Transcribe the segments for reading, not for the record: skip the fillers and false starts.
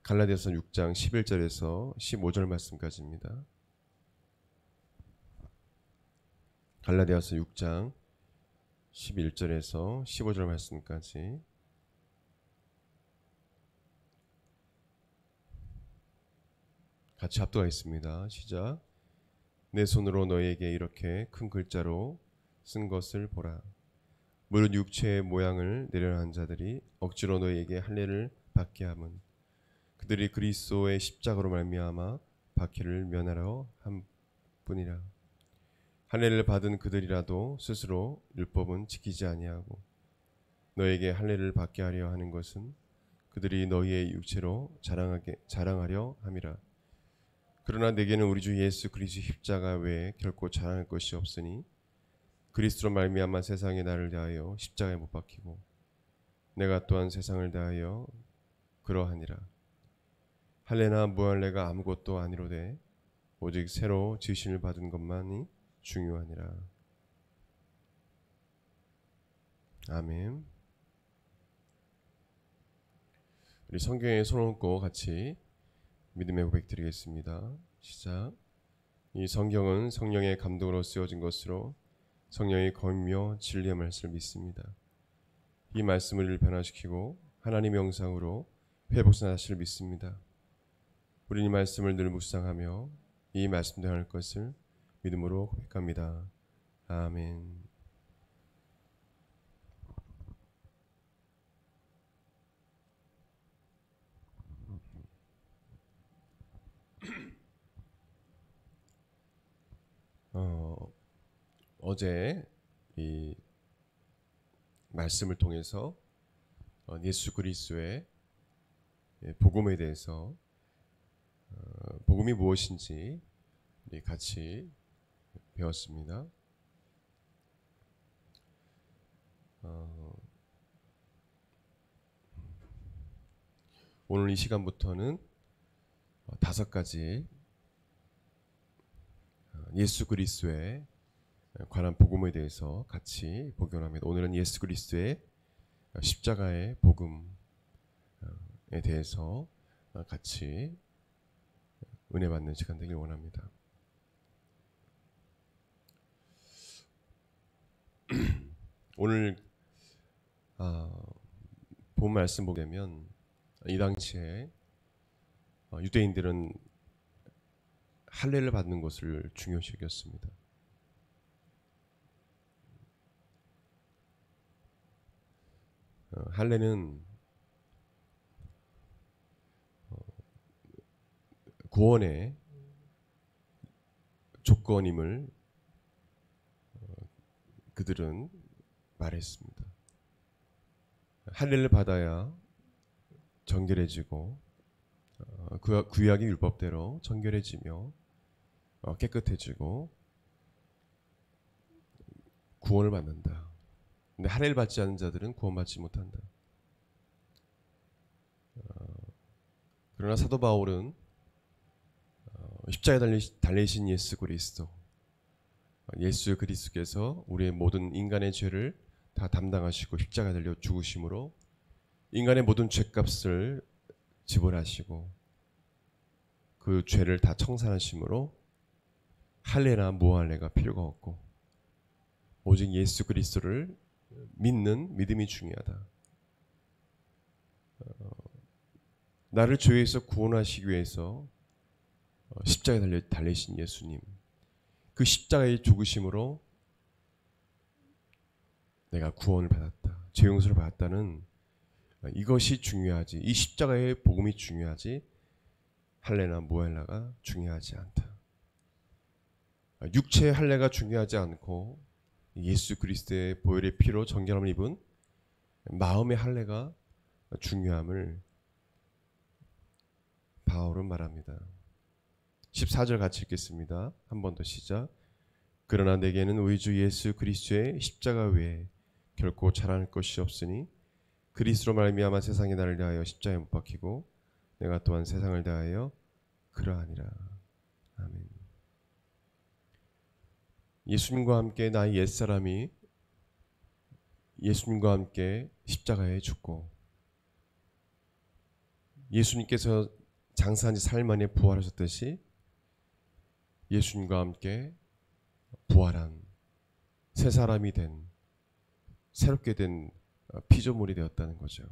갈라디아서 6장 11절에서 15절 말씀까지입니다. 갈라디아서 6장 11절에서 15절 말씀까지 같이 합독하겠습니다. 시작. 내 손으로 너에게 이렇게 큰 글자로 쓴 것을 보라. 무릇 육체의 모양을 내려한 자들이 억지로 너에게 할례를 받게 함은 그들이 그리스도의 십자가로 말미암아 박해를 면하려 함뿐이라. 할례를 받은 그들이라도 스스로 율법은 지키지 아니하고 너에게 할례를 받게 하려 하는 것은 그들이 너희의 육체로 자랑하려 함이라. 그러나 내게는 우리 주 예수 그리스도 십자가 외에 결코 자랑할 것이 없으니 그리스도로 말미암아 세상이 나를 대하여 십자가에 못 박히고 내가 또한 세상을 대하여 그러하니라. 할례나 무할례가 아무것도 아니로되 오직 새로 지으심을 받은 것만이 중요하니라. 아멘. 우리 성경에 손 얹고 같이 믿음의 고백 드리겠습니다. 시작. 이 성경은 성령의 감동으로 쓰여진 것으로 성령의 검이며 진리의 말씀을 믿습니다. 이 말씀을 변화시키고 하나님의 영상으로 회복하실 믿습니다. 우리는 이 말씀을 늘 묵상하며 이 말씀대로 할 것을 믿음으로 고백합니다. 아멘. 어제 이 말씀을 통해서 예수 그리스도의 복음에 대해서 복음이 무엇인지 같이 배웠습니다. 오늘 이 시간부터는 5가지 예수 그리스도에 관한 복음에 대해서 같이 복용합니다. 오늘은 예수 그리스도의 십자가의 복음에 대해서 같이 은혜 받는 시간 되길 원합니다. 오늘 본 말씀 보게 되면 이 당시에 유대인들은 할례를 받는 것을 중요시 여겼습니다. 할례는 구원의 조건임을 그들은 말했습니다. 할례를 받아야 정결해지고 구약의 율법대로 정결해지며 깨끗해지고 구원을 받는다. 근데 할례를 받지 않는 자들은 구원받지 못한다. 그러나 사도 바울은 십자가에 달리신 예수 그리스도, 예수 그리스도께서 우리의 모든 인간의 죄를 다 담당하시고 십자가에 달려 죽으심으로 인간의 모든 죄값을 지불하시고 그 죄를 다 청산하심으로 할례나 무할례가 필요가 없고 오직 예수 그리스도를 믿는 믿음이 중요하다. 나를 죄에서 구원하시기 위해서 십자가에 달리신 예수님, 그 십자가의 죽으심으로 내가 구원을 받았다, 죄 용서를 받았다는 이것이 중요하지, 이 십자가의 복음이 중요하지 할례나 무할례가 중요하지 않다. 육체의 할례가 중요하지 않고 예수 그리스도의 보혈의 피로 정결함을 입은 마음의 할례가 중요함을 바울은 말합니다. 14절 같이 읽겠습니다. 한 번 더 시작. 그러나 내게는 우리 주 예수 그리스도의 십자가 외에 결코 자랑할 것이 없으니 그리스도로 말미암아 세상이 나를 대하여 십자가에 못 박히고 내가 또한 세상을 대하여 그러하니라. 아멘. 예수님과 함께 나의 옛사람이 예수님과 함께 십자가에 죽고 예수님께서 장사한 지 사흘 만에 부활하셨듯이 예수님과 함께 부활한 새 사람이 된 새롭게 된 피조물이 되었다는 거죠.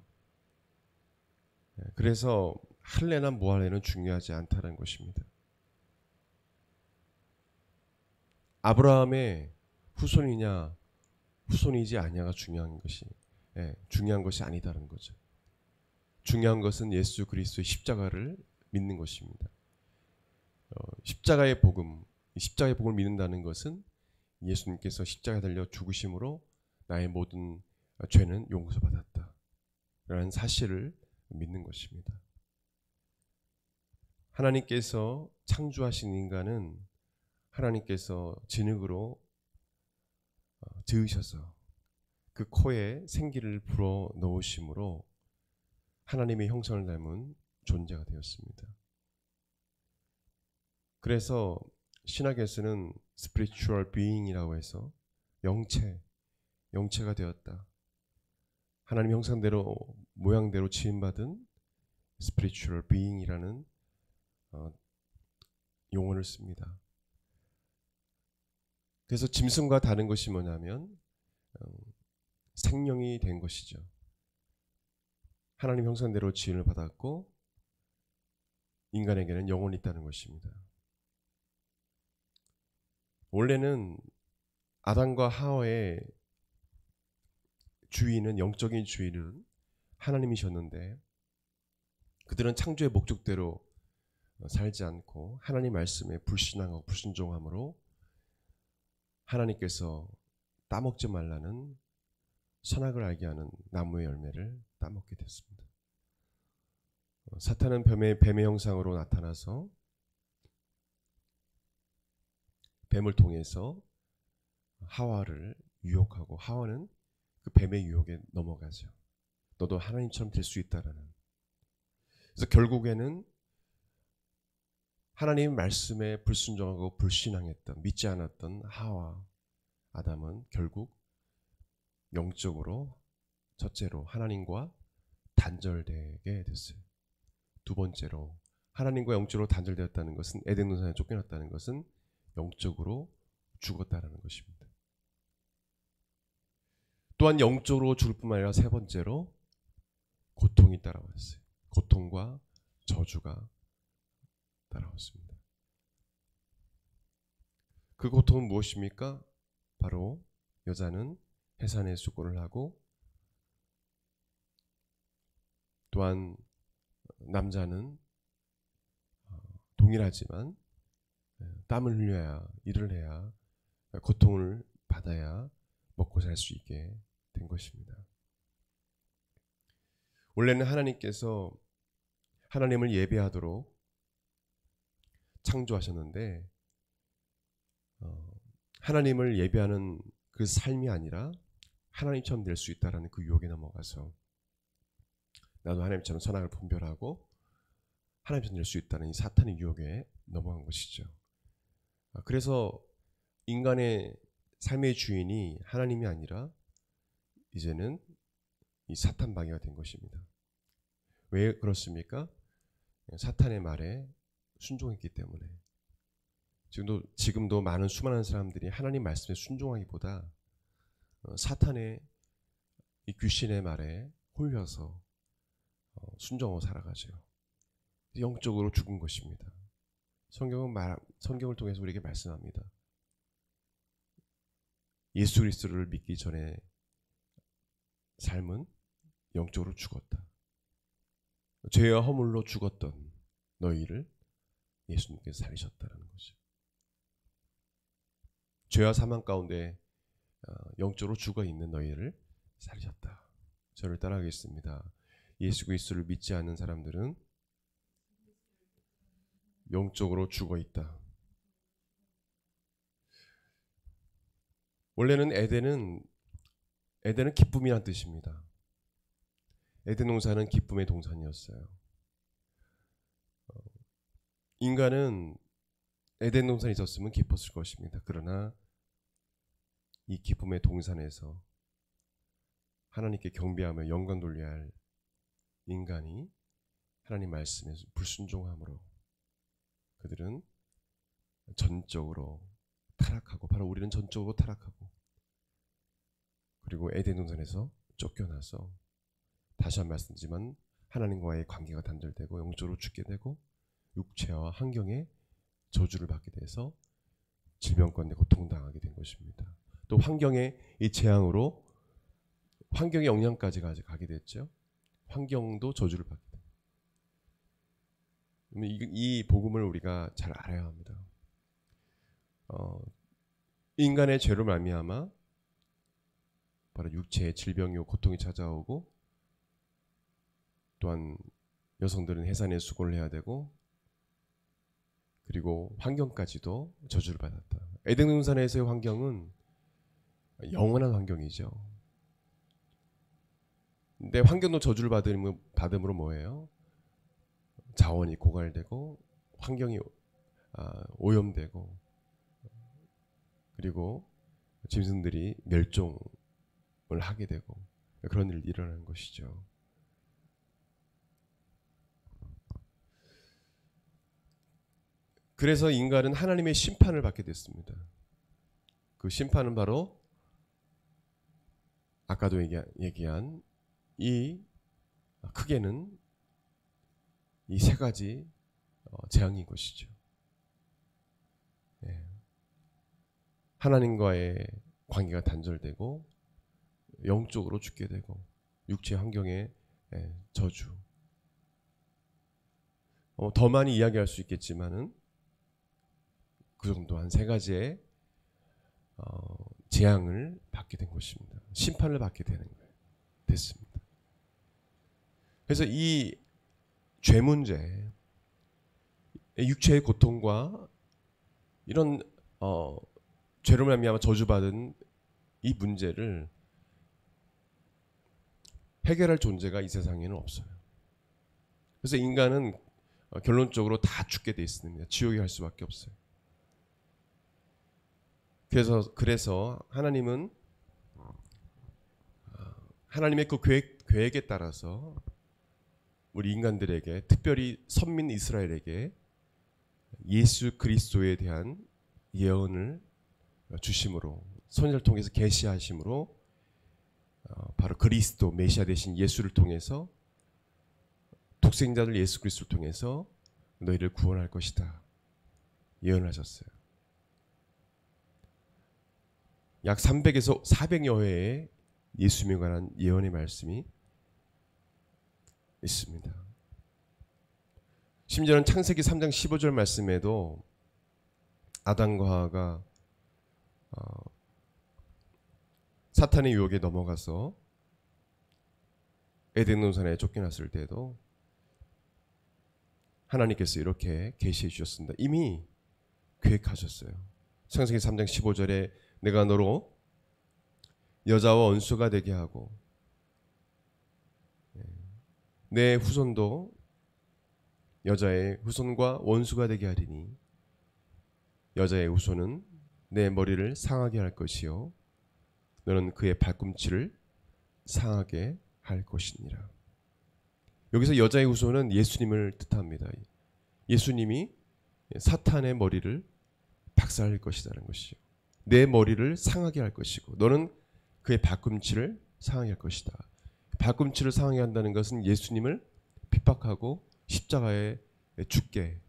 그래서 할례나 무할례는 중요하지 않다는 것입니다. 아브라함의 후손이냐 후손이지 아니냐가 중요한 것이 아니다는 거죠. 중요한 것은 예수 그리스도의 십자가를 믿는 것입니다. 십자가의 복음을 믿는다는 것은 예수님께서 십자가에 달려 죽으심으로 나의 모든 죄는 용서받았다 라는 사실을 믿는 것입니다. 하나님께서 창조하신 인간은 하나님께서 진흙으로 지으셔서 그 코에 생기를 불어 넣으심으로 하나님의 형상을 닮은 존재가 되었습니다. 그래서 신학에서는 spiritual being이라고 해서 영체가 되었다. 하나님 형상대로 모양대로 지음받은 spiritual being이라는 용어를 씁니다. 그래서 짐승과 다른 것이 뭐냐면 생명이 된 것이죠. 하나님 형상대로 지음을 받았고 인간에게는 영혼이 있다는 것입니다. 원래는 아담과 하와의 주인은 영적인 주인은 하나님이셨는데 그들은 창조의 목적대로 살지 않고 하나님 말씀에 불신앙하고 불순종함으로 하나님께서 따먹지 말라는 선악을 알게 하는 나무의 열매를 따먹게 됐습니다. 사탄은 뱀의 형상으로 나타나서 뱀을 통해서 하와를 유혹하고 하와는 그 뱀의 유혹에 넘어가죠. 너도 하나님처럼 될 수 있다라는. 그래서 결국에는 하나님 말씀에 불순종하고 불신앙했던 믿지 않았던 하와 아담은 결국 영적으로 첫째로 하나님과 단절되게 됐어요. 두 번째로 하나님과 영적으로 단절되었다는 것은 에덴 동산에 쫓겨났다는 것은 영적으로 죽었다는 것입니다. 또한 영적으로 죽을 뿐만 아니라 세 번째로 고통이 따라왔어요. 고통과 저주가 따라왔습니다. 그 고통은 무엇입니까? 바로 여자는 해산의 수고를 하고 또한 남자는 동일하지만 땀을 흘려야 일을 해야 고통을 받아야 먹고 살 수 있게 된 것입니다. 원래는 하나님께서 하나님을 예배하도록 창조하셨는데 하나님을 예배하는 그 삶이 아니라 하나님처럼 될 수 있다라는 그 유혹에 넘어가서 나도 하나님처럼 선악을 분별하고 하나님처럼 될 수 있다는 이 사탄의 유혹에 넘어간 것이죠. 그래서 인간의 삶의 주인이 하나님이 아니라 이제는 이 사탄 방해가 된 것입니다. 왜 그렇습니까? 사탄의 말에 순종했기 때문에. 지금도 많은 수많은 사람들이 하나님 말씀에 순종하기보다 사탄의 이 귀신의 말에 홀려서 순종하고 살아가죠. 영적으로 죽은 것입니다. 성경을 통해서 우리에게 말씀합니다. 예수 그리스도를 믿기 전에 삶은 영적으로 죽었다. 죄와 허물로 죽었던 너희를 예수님께서 살리셨다는 거죠. 죄와 사망 가운데 영적으로 죽어 있는 너희를 살리셨다. 저를 따라하겠습니다. 예수 그리스도를 믿지 않는 사람들은 영적으로 죽어 있다. 원래는 에덴은 기쁨이란 뜻입니다. 에덴 동산은 기쁨의 동산이었어요. 인간은 에덴 동산에 있었으면 기뻤을 것입니다. 그러나 이 기쁨의 동산에서 하나님께 경배하며 영광 돌려야 할 인간이 하나님 말씀에 불순종함으로 그들은 전적으로 타락하고, 바로 우리는 전적으로 타락하고, 그리고 에덴 동산에서 쫓겨나서 다시 한 번 말씀드리지만 하나님과의 관계가 단절되고 영적으로 죽게 되고 육체와 환경에 저주를 받게 돼서 질병권에 고통당하게 된 것입니다. 또 환경의 이 재앙으로 환경의 영향까지 가게 됐죠. 환경도 저주를 받게 됩니다. 이 복음을 우리가 잘 알아야 합니다. 인간의 죄로 말미암아 바로 육체의 질병이요 고통이 찾아오고, 또한 여성들은 해산의 수고를 해야 되고, 그리고 환경까지도 저주를 받았다. 에덴 동산에서의 환경은 영원한 환경이죠. 근데 환경도 저주를 받음으로 뭐예요? 자원이 고갈되고 환경이 오염되고, 그리고 짐승들이 멸종을 하게 되고, 그런 일이 일어나는 것이죠. 그래서 인간은 하나님의 심판을 받게 됐습니다. 그 심판은 바로 아까도 얘기한 이 크게는 이 세 가지 재앙인 것이죠. 하나님과의 관계가 단절되고 영적으로 죽게 되고 육체 환경의 저주. 더 많이 이야기할 수 있겠지만은 그 정도 한 세 가지의 재앙을 받게 된 것입니다. 심판을 받게 되는 거예요. 됐습니다. 그래서 이 죄 문제, 육체의 고통과 이런 죄로 말미암아 저주받은 이 문제를 해결할 존재가 이 세상에는 없어요. 그래서 인간은 결론적으로 다 죽게 돼 있습니다. 지옥에 갈 수밖에 없어요. 그래서 하나님은 하나님의 그 계획에 따라서 우리 인간들에게, 특별히 선민 이스라엘에게 예수 그리스도에 대한 예언을 주심으로, 선지자를 통해서 계시하심으로 바로 그리스도 메시아 되신 예수를 통해서, 독생자들 예수 그리스도를 통해서 너희를 구원할 것이다 예언하셨어요. 약 300에서 400여 회의 예수님에 관한 예언의 말씀이 있습니다. 심지어는 창세기 3장 15절 말씀에도 아담과 하와가 사탄의 유혹에 넘어가서 에덴 동산에 쫓겨났을 때도 하나님께서 이렇게 계시해 주셨습니다. 이미 계획하셨어요. 창세기 3장 15절에 내가 너로 여자와 원수가 되게 하고 내 후손도 여자의 후손과 원수가 되게 하리니 여자의 후손은 내 머리를 상하게 할 것이요 너는 그의 발꿈치를 상하게 할 것이니라. 여기서 여자의 후손은 예수님을 뜻합니다. 예수님이 사탄의 머리를 박살낼 것이라는 것이요. 내 머리를 상하게 할 것이고 너는 그의 발꿈치를 상하게 할 것이다. 발꿈치를 상하게 한다는 것은 예수님을 핍박하고 십자가에 죽게,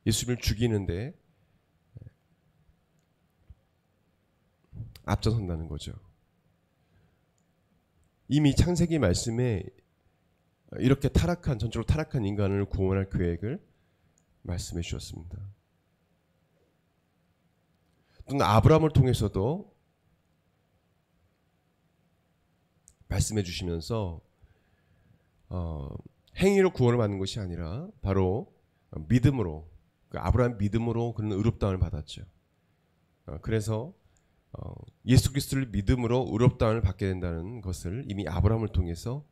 예수님을 죽이는데 앞장선다는 거죠. 이미 창세기 말씀에 이렇게 전적으로 타락한 인간을 구원할 계획을 말씀해 주셨습니다. 또는 아브라함을 통해서도 말씀해 주시면서 행위로 구원을 받는 것이 아니라 바로 믿음으로, 아브라함 믿음으로 그는 의롭다함을 받았죠. 그래서 예수 그리스도를 믿음으로 의롭다함을 받게 된다는 것을 이미 아브라함을 통해서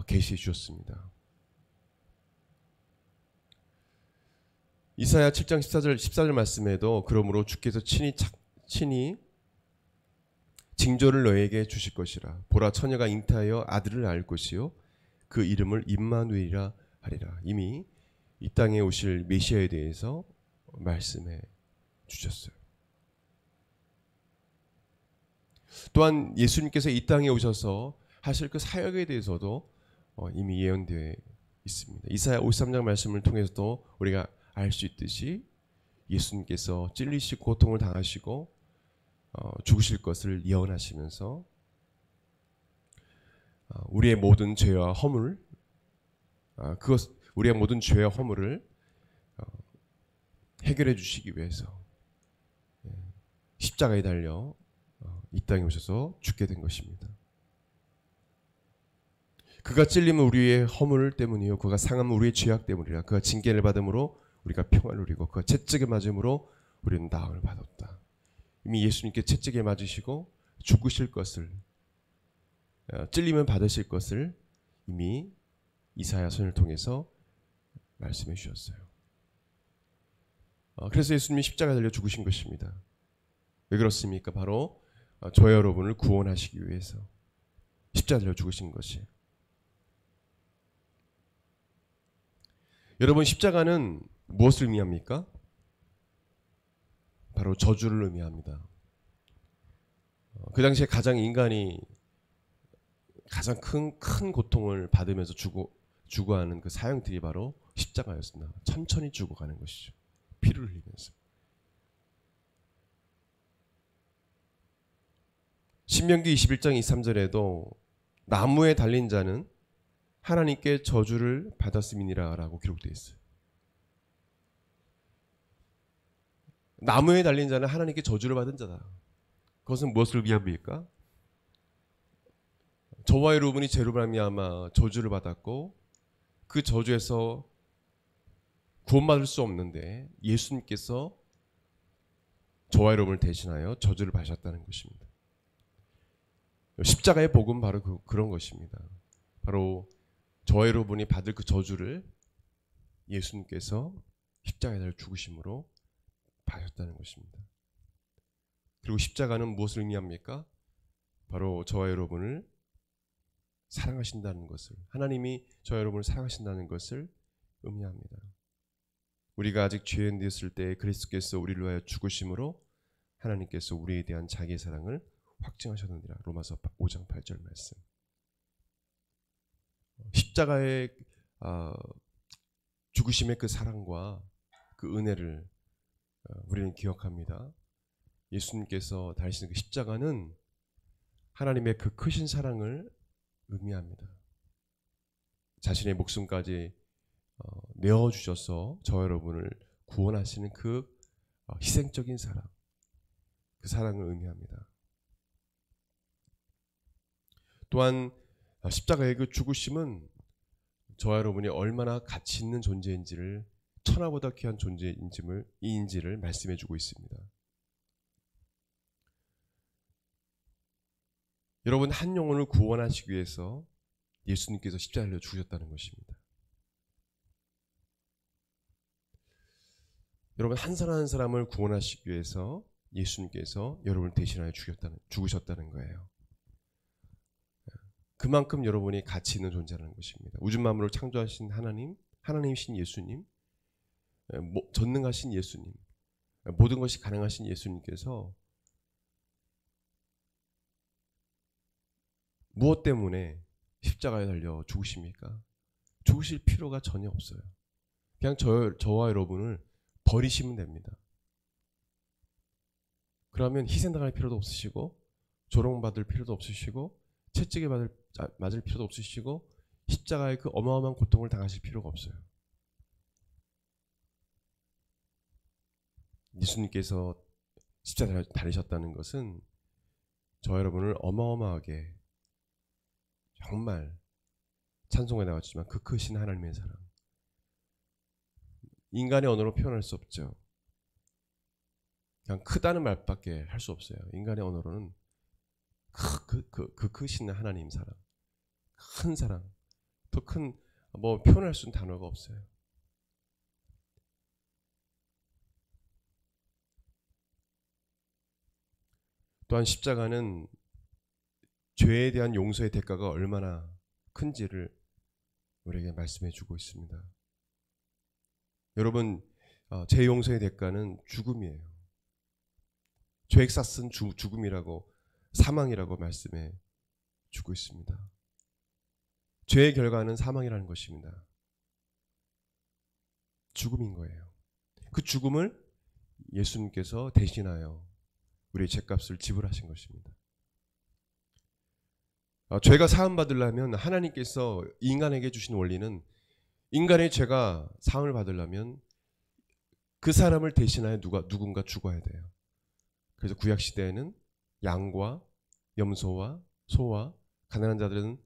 계시해 주셨습니다. 이사야 7장 14절 말씀에도 그러므로 주께서 친히 징조를 너에게 주실 것이라. 보라, 처녀가 잉태하여 아들을 낳을 것이요 그 이름을 임마누엘이라 하리라. 이미 이 땅에 오실 메시아에 대해서 말씀해 주셨어요. 또한 예수님께서 이 땅에 오셔서 하실 그 사역에 대해서도 이미 예언되어 있습니다. 이사야 53장 말씀을 통해서도 우리가 알 수 있듯이 예수님께서 찔리시고 고통을 당하시고 죽으실 것을 예언하시면서 우리의 모든 죄와 허물, 우리의 모든 죄와 허물을 해결해 주시기 위해서 십자가에 달려 이 땅에 오셔서 죽게 된 것입니다. 그가 찔림은 우리의 허물 때문이요 그가 상함은 우리의 죄악 때문이라. 그가 징계를 받음으로 우리가 평안을 누리고 그가 채찍을 맞음으로 우리는 나음을 받았다. 이미 예수님께 채찍에 맞으시고 죽으실 것을, 찔림을 받으실 것을 이미 이사야 선을 통해서 말씀해 주셨어요. 그래서 예수님이 십자가에 달려 죽으신 것입니다. 왜 그렇습니까? 바로 저와 여러분을 구원하시기 위해서 십자가에 달려 죽으신 것이에요. 여러분, 십자가는 무엇을 의미합니까? 바로 저주를 의미합니다. 그 당시에 인간이 가장 큰 고통을 받으면서 죽어가는 그 사형들이 바로 십자가였습니다. 천천히 죽어가는 것이죠. 피를 흘리면서. 신명기 21장 23절에도 나무에 달린 자는 하나님께 저주를 받았음이니라 라고 기록되어 있어요. 나무에 달린 자는 하나님께 저주를 받은 자다. 그것은 무엇을 의미합니까? 저와 여러분이 죄로 말미암아 저주를 받았고 그 저주에서 구원받을 수 없는데 예수님께서 저와 여러분을 대신하여 저주를 받으셨다는 것입니다. 십자가의 복음 바로 그런 것입니다. 바로 저와 여러분이 받을 그 저주를 예수님께서 십자가에 달려 죽으심으로 받으셨다는 것입니다. 그리고 십자가는 무엇을 의미합니까? 바로 저와 여러분을 사랑하신다는 것을, 하나님이 저와 여러분을 사랑하신다는 것을 의미합니다. 우리가 아직 죄인 되었을 때 그리스도께서 우리를 위하여 죽으심으로 하나님께서 우리에 대한 자기의 사랑을 확증하셨느니라. 로마서 5장 8절 말씀. 십자가의 죽으심의 그 사랑과 그 은혜를 우리는 기억합니다. 예수님께서 달리신 그 십자가는 하나님의 그 크신 사랑을 의미합니다. 자신의 목숨까지 내어주셔서 저와 여러분을 구원하시는 그 희생적인 사랑, 그 사랑을 의미합니다. 또한 십자가의 그 죽으심은 저와 여러분이 얼마나 가치 있는 존재인지를, 천하보다 귀한 존재인지를 말씀해주고 있습니다. 여러분, 한 영혼을 구원하시기 위해서 예수님께서 십자가에 달려 죽으셨다는 것입니다. 여러분, 한 사람 한 사람을 구원하시기 위해서 예수님께서 여러분을 대신하여 죽으셨다는 거예요. 그만큼 여러분이 가치 있는 존재라는 것입니다. 우주 만물을 창조하신 하나님이신 예수님, 전능하신 예수님, 모든 것이 가능하신 예수님께서 무엇 때문에 십자가에 달려 죽으십니까? 죽으실 필요가 전혀 없어요. 그냥 저와 여러분을 버리시면 됩니다. 그러면 희생당할 필요도 없으시고 조롱받을 필요도 없으시고 채찍에 맞을 필요도 없으시고 십자가의 그 어마어마한 고통을 당하실 필요가 없어요. 예수님께서 십자가에 달리셨다는 것은 저와 여러분을 어마어마하게, 정말 찬송에 나왔지만 그 크신 하나님의 사랑, 인간의 언어로 표현할 수 없죠. 그냥 크다는 말밖에 할 수 없어요. 인간의 언어로는 그 크신 하나님 사랑, 큰 사랑, 더 큰 표현할 수 있는 단어가 없어요. 또한 십자가는 죄에 대한 용서의 대가가 얼마나 큰지를 우리에게 말씀해 주고 있습니다. 여러분, 죄 용서의 대가는 죽음이에요. 죄 쌌은 죽음이라고, 사망이라고 말씀해 주고 있습니다. 죄의 결과는 사망이라는 것입니다. 죽음인 거예요. 그 죽음을 예수님께서 대신하여 우리의 죄값을 지불하신 것입니다. 죄가 사함받으려면 하나님께서 인간에게 주신 원리는 인간의 죄가 사함을 받으려면 그 사람을 대신하여 누군가 죽어야 돼요. 그래서 구약시대에는 양과 염소와 소와 가난한 자들은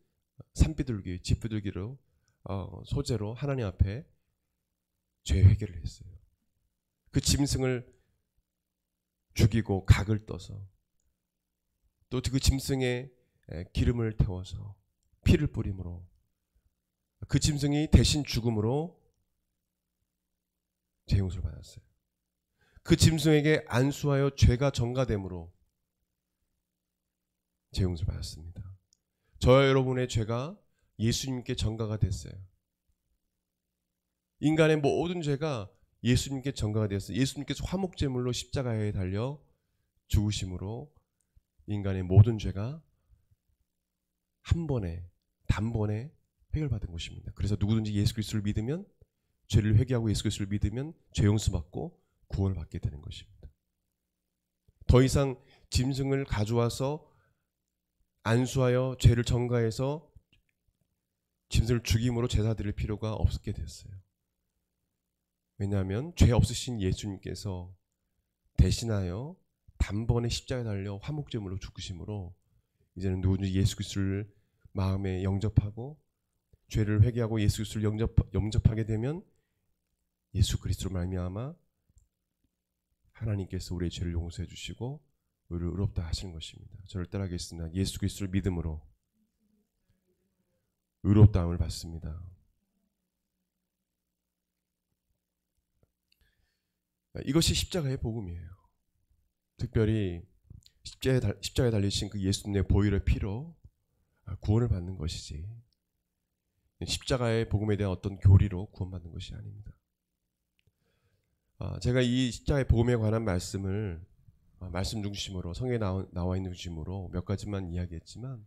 산비둘기, 집비둘기로 소재로 하나님 앞에 죄 회개를 했어요. 그 짐승을 죽이고 각을 떠서 또 그 짐승에 기름을 태워서 피를 뿌림으로 그 짐승이 대신 죽음으로 죄 용서를 받았어요. 그 짐승에게 안수하여 죄가 전가됨으로 죄 용서를 받았습니다. 저와 여러분의 죄가 예수님께 전가가 됐어요. 인간의 모든 죄가 예수님께 전가가 되었어요. 예수님께서 화목제물로 십자가에 달려 죽으심으로 인간의 모든 죄가 한 번에 단번에 해결받은 것입니다. 그래서 누구든지 예수 그리스도를 믿으면 죄를 회개하고 예수 그리스도를 믿으면 죄 용서받고 구원을 받게 되는 것입니다. 더 이상 짐승을 가져와서 안수하여 죄를 전가해서 짐승을 죽임으로 제사 드릴 필요가 없게 됐어요. 왜냐하면 죄 없으신 예수님께서 대신하여 단번에 십자가에 달려 화목제물로 죽으심으로 이제는 누구든지 예수 그리스도를 마음에 영접하고 죄를 회개하고 예수 그리스도를 영접하게 되면 예수 그리스도로 말미암아 하나님께서 우리의 죄를 용서해 주시고 우리를 의롭다 하시는 것입니다. 저를 따라하겠습니다. 예수 그리스도를 믿음으로 의롭다함을 받습니다. 이것이 십자가의 복음이에요. 특별히 십자가에 달리신 그 예수님의 보혈의 피로 구원을 받는 것이지 십자가의 복음에 대한 어떤 교리로 구원받는 것이 아닙니다. 제가 이 십자가의 복음에 관한 말씀을 말씀 중심으로 성경에 나와 있는 중심으로 몇 가지만 이야기했지만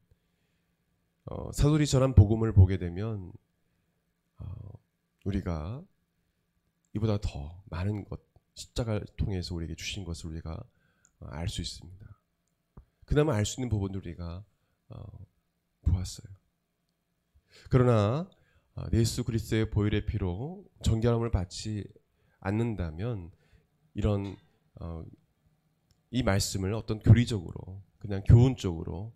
사도들이 전한 복음을 보게 되면 우리가 이보다 더 많은 것 십자가를 통해서 우리에게 주신 것을 우리가 알 수 있습니다. 그나마 알 수 있는 부분을 우리가 보았어요. 그러나 예수 그리스도의 보혈의 피로 정결함을 받지 않는다면 이런 이 말씀을 어떤 교리적으로 그냥 교훈적으로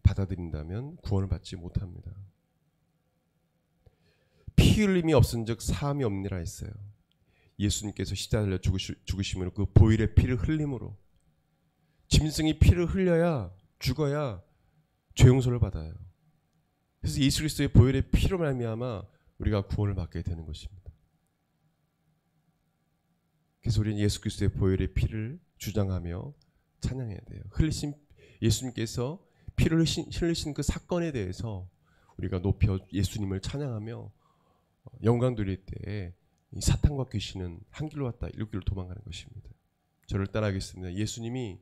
받아들인다면 구원을 받지 못합니다. 피 흘림이 없은즉 사함이 없느니라 했어요. 예수님께서 십자가에 달려 죽으심으로 그 보혈의 피를 흘림으로 짐승이 피를 흘려야 죽어야 죄 용서를 받아요. 그래서 예수 그리스도의 보혈의 피로 말미암아 우리가 구원을 받게 되는 것입니다. 그래서 우리는 예수 그리스도의 보혈의 피를 주장하며 찬양해야 돼요. 흘리신 예수님께서 피를 흘리신 그 사건에 대해서 우리가 높여 예수님을 찬양하며 영광 돌릴 때에 이 사탄과 귀신은 한 길로 왔다 일곱 길로 도망가는 것입니다. 저를 따라하겠습니다. 예수님이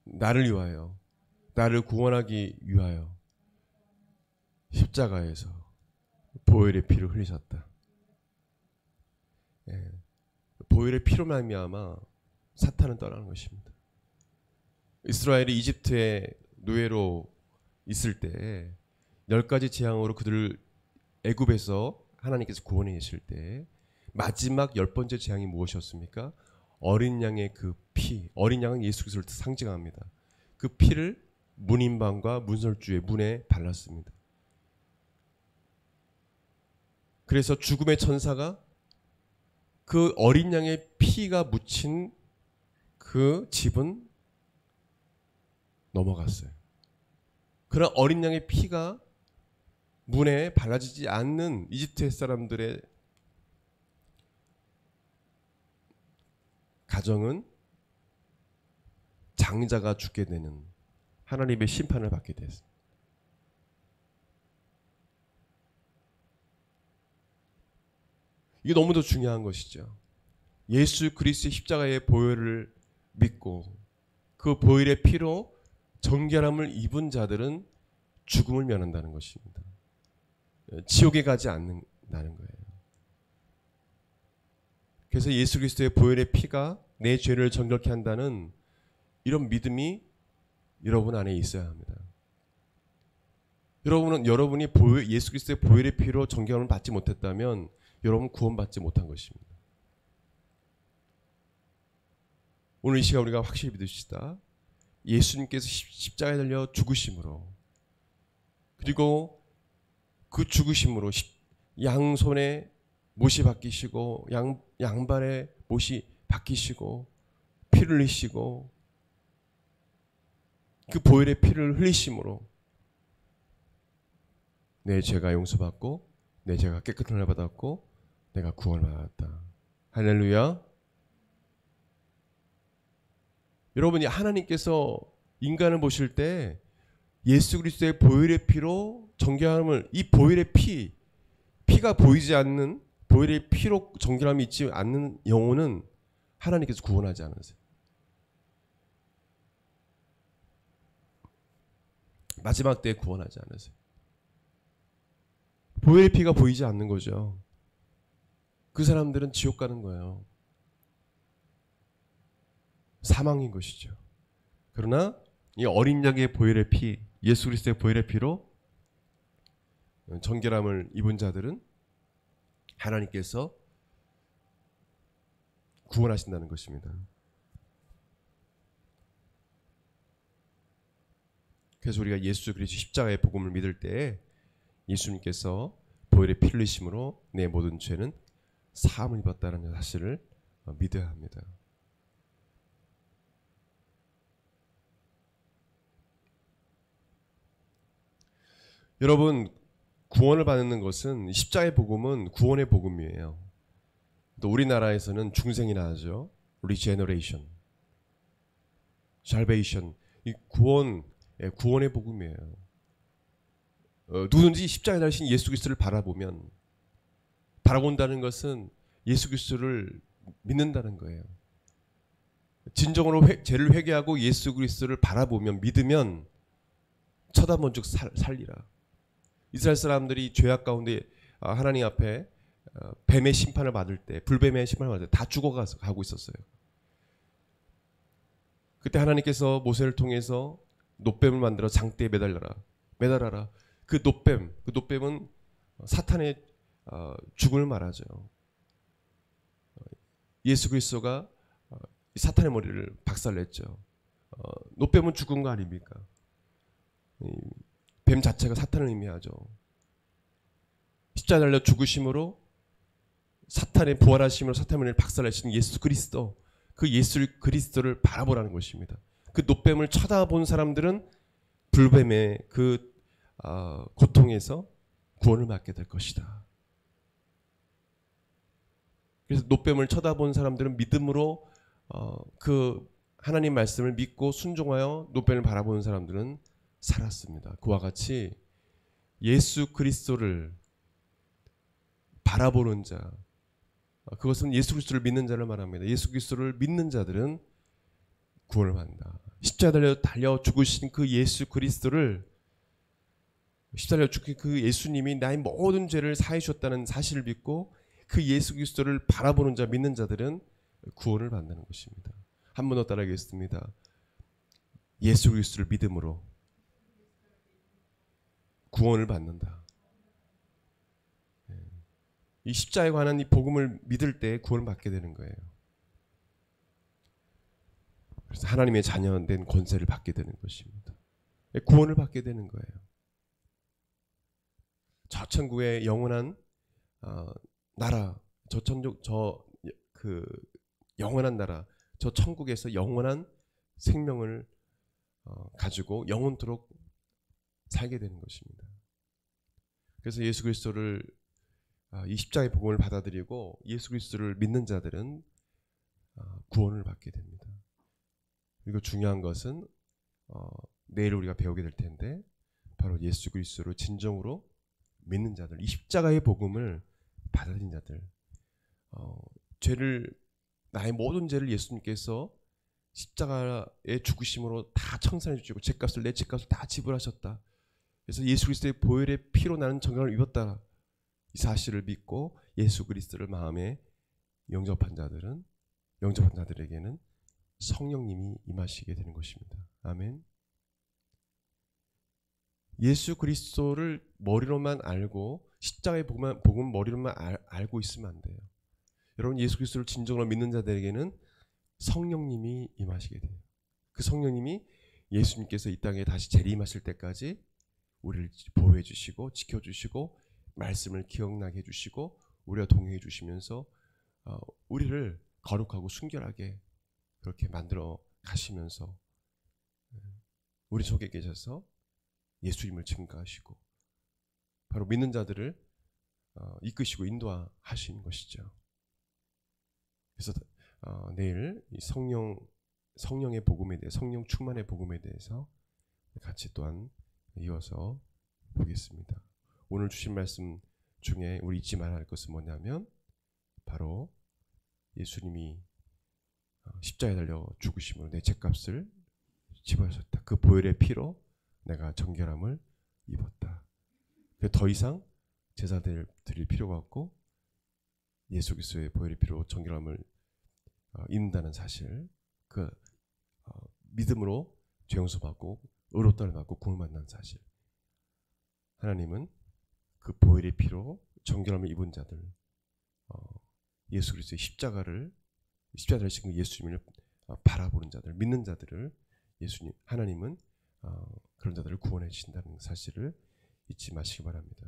나를 위하여 나를 구원하기 위하여 십자가에서 보혈의 피를 흘리셨다. 보혈의 피로 말미암아 사탄은 떠나는 것입니다. 이스라엘이 이집트의 노예로 있을 때 10가지 재앙으로 그들을 애굽에서 하나님께서 구원해 계실 때 마지막 10번째 재앙이 무엇이었습니까? 어린 양의 그 피, 어린 양은 예수 그리스도를 상징합니다. 그 피를 문인방과 문설주의 문에 발랐습니다. 그래서 죽음의 천사가 그 어린 양의 피가 묻힌 그 집은 넘어갔어요. 그러나 어린 양의 피가 문에 발라지지 않는 이집트 사람들의 가정은 장자가 죽게 되는 하나님의 심판을 받게 됐습니다. 이게 너무도 중요한 것이죠. 예수 그리스도의 십자가의 보혈을 믿고 그 보혈의 피로 정결함을 입은 자들은 죽음을 면한다는 것입니다. 지옥에 가지 않는다는 거예요. 그래서 예수 그리스도의 보혈의 피가 내 죄를 정결케 한다는 이런 믿음이 여러분 안에 있어야 합니다. 여러분이 예수 그리스도의 보혈의 피로 정결함을 받지 못했다면 여러분 구원받지 못한 것입니다. 오늘 이 시간 우리가 확실히 믿읍시다. 예수님께서 십자가에 달려 죽으심으로, 그리고 그 죽으심으로 양손에 못이 박히시고 양발에 못이 박히시고 피를 흘리시고 그 보혈의 피를 흘리심으로 내 죄가 용서받고 내 죄가 깨끗한 을 받았고 내가 구원을 받았다. 할렐루야. 여러분이 하나님께서 인간을 보실 때 예수 그리스도의 보혈의 피로 정결함을, 이 보혈의 피가 보이지 않는 보혈의 피로 정결함이 있지 않는 영혼은 하나님께서 구원하지 않으세요. 마지막 때에 구원하지 않으세요. 보혈의 피가 보이지 않는 거죠. 그 사람들은 지옥 가는 거예요. 사망인 것이죠. 그러나 이 어린 양의 보혈의 피, 예수 그리스도의 보혈의 피로 정결함을 입은 자들은 하나님께서 구원하신다는 것입니다. 그래서 우리가 예수 그리스도 십자가의 복음을 믿을 때에 예수님께서 보혈의 피 흘리심으로 내 모든 죄는 사함을 입었다는 사실을 믿어야 합니다. 여러분, 구원을 받는 것은, 십자가의 복음은 구원의 복음이에요. 또 우리나라에서는 중생이나 하죠. 리제너레이션, 살베이션, 이 구원의 복음이에요. 누구든지 십자가에 달리신 예수 그리스도를 바라본다는 것은 예수 그리스도를 믿는다는 거예요. 진정으로 죄를 회개하고 예수 그리스도를 바라보면, 믿으면 쳐다본 즉 살리라. 이스라엘 사람들이 죄악 가운데 하나님 앞에 뱀의 심판을 받을 때, 불뱀의 심판을 받을 때 다 죽어가고 있었어요. 그때 하나님께서 모세를 통해서 놋뱀을 만들어 장대에 매달아라. 그 놋뱀은 사탄의 죽음을 말하죠. 예수 그리스도가 사탄의 머리를 박살냈죠. 놋뱀은 죽은 거 아닙니까? 뱀 자체가 사탄을 의미하죠. 십자가에 달려 죽으심으로 사탄의 부활하심으로 사탄의 머리를 박살내신 예수 그리스도, 그 예수 그리스도를 바라보라는 것입니다. 그 놋뱀을 쳐다본 사람들은 불뱀의 그 고통에서 구원을 받게 될 것이다. 그래서 놋뱀을 쳐다본 사람들은 믿음으로 그 하나님 말씀을 믿고 순종하여 놋뱀을 바라보는 사람들은 살았습니다. 그와 같이 예수 그리스도를 바라보는 자, 그것은 예수 그리스도를 믿는 자를 말합니다. 예수 그리스도를 믿는 자들은 구원을 받는다. 십자가에 달려 죽으신 그 예수 그리스도를, 십자가에 죽으신 그 예수님이 나의 모든 죄를 사해 주셨다는 사실을 믿고 그 예수 그리스도를 바라보는 자, 믿는 자들은 구원을 받는 것입니다. 한 번 더 따라하겠습니다. 예수 그리스도를 믿음으로 구원을 받는다. 이 십자가에 관한 이 복음을 믿을 때 구원을 받게 되는 거예요. 그래서 하나님의 자녀된 권세를 받게 되는 것입니다. 구원을 받게 되는 거예요. 저 천국의 영원한 나라, 영원한 나라, 저 천국에서 영원한 생명을 가지고 영원토록 살게 되는 것입니다. 그래서 예수 그리스도를, 이 십자가의 복음을 받아들이고 예수 그리스도를 믿는 자들은 구원을 받게 됩니다. 그리고 중요한 것은 내일 우리가 배우게 될 텐데 바로 예수 그리스도로 진정으로 믿는 자들, 이 십자가의 복음을 받아들인 자들, 죄를 나의 모든 죄를 예수님께서 십자가의 죽으심으로 다 청산해 주시고 내 죄값을 다 지불하셨다. 그래서 예수 그리스도의 보혈의 피로 나는 정결함을 입었다. 이 사실을 믿고 예수 그리스도를 마음에 영접한 자들에게는 성령님이 임하시게 되는 것입니다. 아멘. 예수 그리스도를 머리로만 알고 십자가의 복음 머리로만 알고 있으면 안 돼요. 여러분, 예수 그리스도를 진정으로 믿는 자들에게는 성령님이 임하시게 돼요. 그 성령님이 예수님께서 이 땅에 다시 재림하실 때까지 우리를 보호해 주시고 지켜 주시고 말씀을 기억나게 해 주시고 우리와 동행해 주시면서 우리를 거룩하고 순결하게 그렇게 만들어 가시면서 우리 속에 계셔서 예수님을 증거하시고 바로 믿는 자들을 이끄시고 인도하시는 것이죠. 그래서 내일 이 성령의 복음에 대해, 성령 충만의 복음에 대해서 같이 또한 이어서 보겠습니다. 오늘 주신 말씀 중에 우리 잊지 말아야 할 것은 뭐냐면 바로 예수님이 십자가에 달려 죽으심으로 내 죄값을 지불하셨다. 그 보혈의 피로 내가 정결함을 입었다. 더 이상 제사 드릴 필요가 없고 예수 그리스도의 보혈의 피로 정결함을 입는다는 사실, 그 믿음으로 죄 용서받고 의롭다를 받고 구원을 만난 사실, 하나님은 그 보혈의 피로 정결함을 입은 자들, 예수 그리스도의 십자가를 지신 예수님을 바라보는 자들, 믿는 자들을 하나님은 그런 자들을 구원해 주신다는 사실을 잊지 마시기 바랍니다.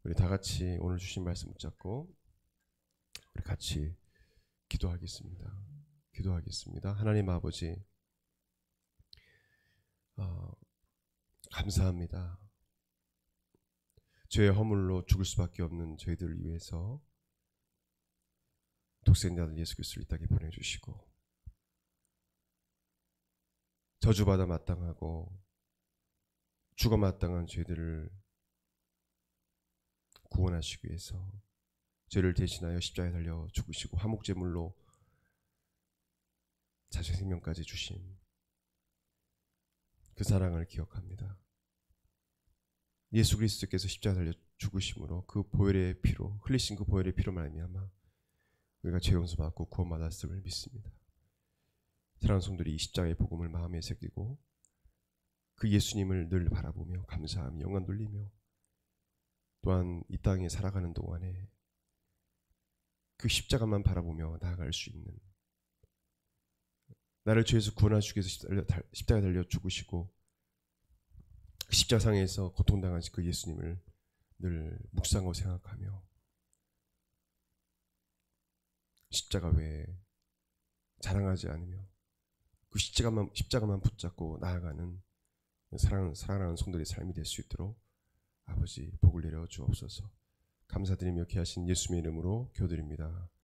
우리 다 같이 오늘 주신 말씀 붙잡고 우리 같이 기도하겠습니다. 하나님 아버지, 감사합니다. 죄의 허물로 죽을 수밖에 없는 저희들을 위해서 독생자 아들 예수 그리스도를 이 땅에 보내주시고 저주받아 마땅하고 죽어 마땅한 죄들을 구원하시기 위해서 죄를 대신하여 십자가에 달려 죽으시고 화목제물로 자신의 생명까지 주신 그 사랑을 기억합니다. 예수 그리스도께서 십자가에 달려 죽으심으로 그 보혈의 피로, 흘리신 그 보혈의 피로 말미암아 우리가 죄 용서받고 구원받았음을 믿습니다. 사랑하는 성도들이 이 십자가의 복음을 마음에 새기고 그 예수님을 늘 바라보며 감사하며 영광 돌리며 또한 이 땅에 살아가는 동안에 그 십자가만 바라보며 나아갈 수 있는, 나를 죄에서 구원하시기 위해서 십자가에 달려 죽으시고 십자상에서 고통당하신 그 예수님을 늘 묵상하고 생각하며 십자가 외에 자랑하지 않으며 그 십자가만 붙잡고 나아가는 사랑하는 성도의 삶이 될 수 있도록 아버지 복을 내려 주옵소서. 감사드리며 귀하신 예수님의 이름으로 기도드립니다.